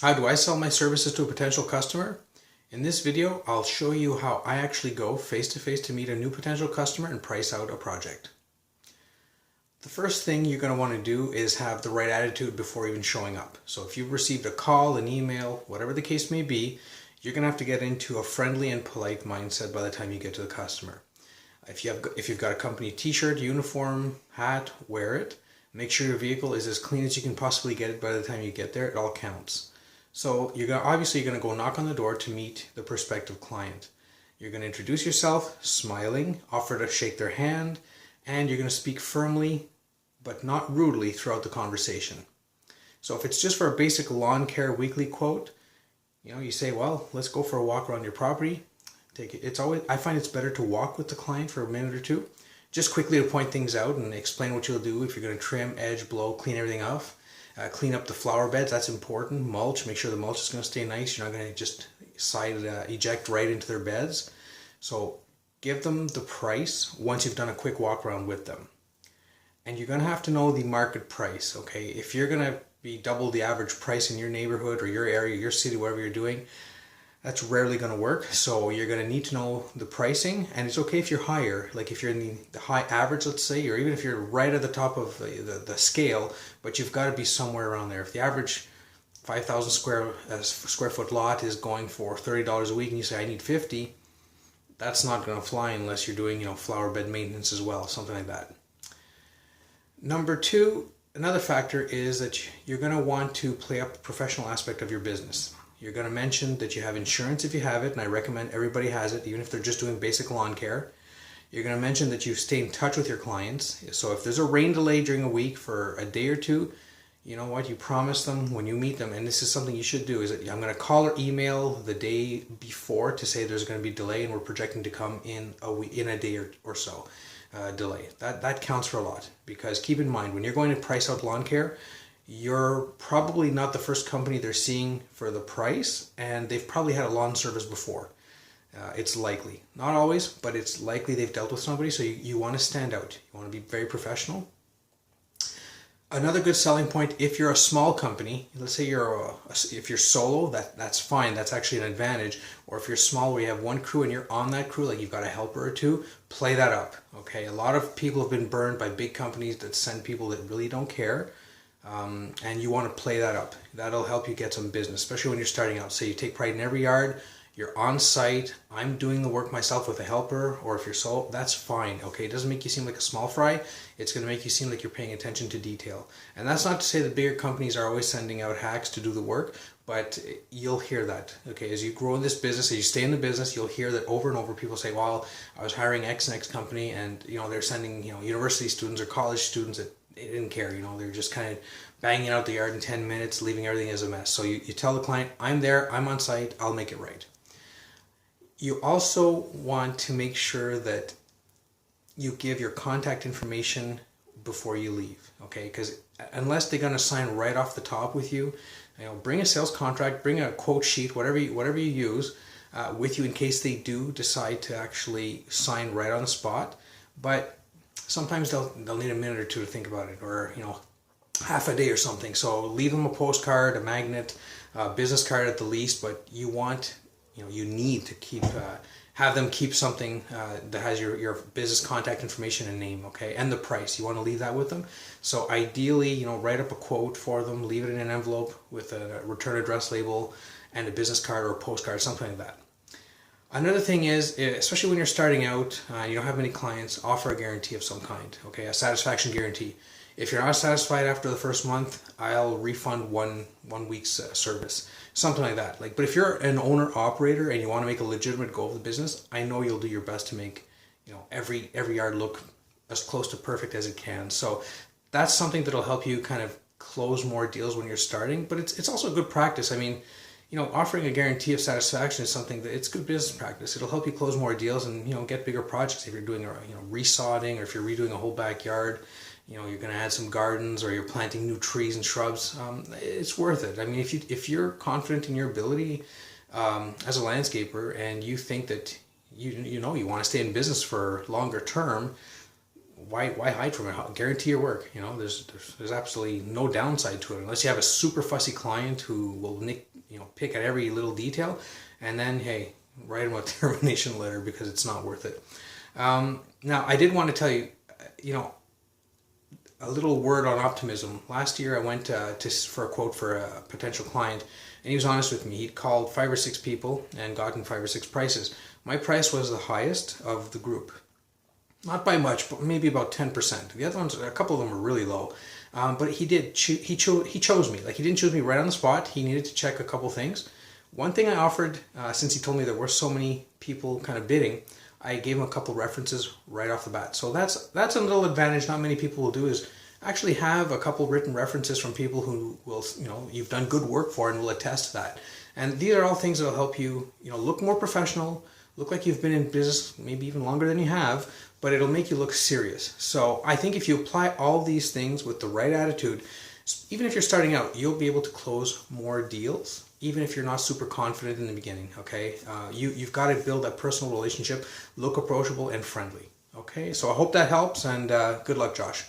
How do I sell my services to a potential customer? In this video, I'll show you how I actually go face-to-face to meet a new potential customer and price out a project. The first thing you're going to want to do is have the right attitude before even showing up. So if you've received a call, an email, whatever the case may be, you're going to have to get into a friendly and polite mindset by the time you get to the customer. If you've got a company t-shirt, uniform, hat, wear it. Make sure your vehicle is as clean as you can possibly get it by the time you get there. It all counts. So obviously you're going to go knock on the door to meet the prospective client. You're going to introduce yourself, smiling, offer to shake their hand, and you're going to speak firmly but not rudely throughout the conversation. So if it's just for a basic lawn care weekly quote, you say, well, let's go for a walk around your property. I find it's better to walk with the client for a minute or two, just quickly to point things out and explain what you'll do if you're going to trim, edge, blow, clean everything off. Clean up the flower beds, that's important. Mulch, make sure the mulch is going to stay nice. You're not going to just eject right into their beds. So give them the price once you've done a quick walk around with them. And you're going to have to know the market price, okay? If you're going to be double the average price in your neighborhood or your area, your city, whatever you're doing, that's rarely going to work. So you're going to need to know the pricing, and it's okay if you're higher, like if you're in the high average, let's say, or even if you're right at the top of the scale, but you've got to be somewhere around there. If the average 5,000 square foot lot is going for $30 a week and you say I need 50, that's not going to fly unless you're doing flower bed maintenance as well, something like that. Number two, another factor is that you're going to want to play up the professional aspect of your business. You're going to mention that you have insurance if you have it, and I recommend everybody has it, even if they're just doing basic lawn care. You're going to mention that you stay in touch with your clients. So if there's a rain delay during a week for a day or two, you know what, you promise them when you meet them, and this is something you should do, is that I'm going to call or email the day before to say there's going to be delay and we're projecting to come in a day or so delay. That counts for a lot, because keep in mind, when you're going to price out lawn care, you're probably not the first company they're seeing for the price, and they've probably had a lawn service before. It's likely. Not always, but it's likely they've dealt with somebody, so you want to stand out. You want to be very professional. Another good selling point, if you're a small company, let's say if you're solo, that's fine. That's actually an advantage. Or if you're small where you have one crew and you're on that crew, like you've got a helper or two, play that up. Okay, a lot of people have been burned by big companies that send people that really don't care. And you want to play that up. That'll help you get some business, especially when you're starting out. Say you take pride in every yard, you're on site, I'm doing the work myself with a helper, or if you're solo, that's fine, okay? It doesn't make you seem like a small fry, it's going to make you seem like you're paying attention to detail. And that's not to say that bigger companies are always sending out hacks to do the work, but you'll hear that, okay? As you grow in this business, as you stay in the business, you'll hear that over and over. People say, well, I was hiring X and X company, and they're sending university students or college students that they didn't care, they're just kind of banging out the yard in 10 minutes, leaving everything as a mess. So you tell the client, I'm there, I'm on site, I'll make it right. You also want to make sure that you give your contact information before you leave, okay? Because unless they're going to sign right off the top with you, bring a sales contract, bring a quote sheet, whatever you use with you in case they do decide to actually sign right on the spot. But sometimes they'll need a minute or two to think about it, or half a day or something. So leave them a postcard, a magnet, a business card at the least, but you need to have them keep something that has your business contact information and name, okay, and the price. You want to leave that with them. So ideally, write up a quote for them, leave it in an envelope with a return address label and a business card or a postcard, something like that. Another thing is, especially when you're starting out, you don't have many clients, offer a guarantee of some kind, okay, a satisfaction guarantee. If you're not satisfied after the first month, I'll refund one week's service, something like that. But if you're an owner operator and you want to make a legitimate go of the business, I know you'll do your best to make every yard look as close to perfect as it can. So that's something that'll help you kind of close more deals when you're starting. But it's also good practice. I mean, offering a guarantee of satisfaction is something that it's good business practice. It'll help you close more deals and get bigger projects if you're doing resodding, or if you're redoing a whole backyard. You're going to add some gardens, or you're planting new trees and shrubs. It's worth it. I mean, if you're confident in your ability as a landscaper, and you think that you want to stay in business for longer term, why hide from it? Guarantee your work. You know, there's absolutely no downside to it unless you have a super fussy client who will pick at every little detail, and then hey, write them a termination letter because it's not worth it. Now, I did want to tell you, a little word on optimism. Last year I went for a quote for a potential client, and he was honest with me. He'd called 5 or 6 people and gotten 5 or 6 prices. My price was the highest of the group. Not by much, but maybe about 10%. The other ones, a couple of them were really low. But he chose me. Like, he didn't choose me right on the spot. He needed to check a couple things. One thing I offered, since he told me there were so many people kind of bidding, I gave him a couple references right off the bat. So that's a little advantage not many people will do, is actually have a couple written references from people who will, you've done good work for and will attest to that. And these are all things that will help you, look more professional, look like you've been in business maybe even longer than you have, but it'll make you look serious. So I think if you apply all these things with the right attitude, even if you're starting out, you'll be able to close more deals, even if you're not super confident in the beginning, okay? You've got to build that personal relationship, look approachable and friendly, okay? So I hope that helps, and good luck, Josh.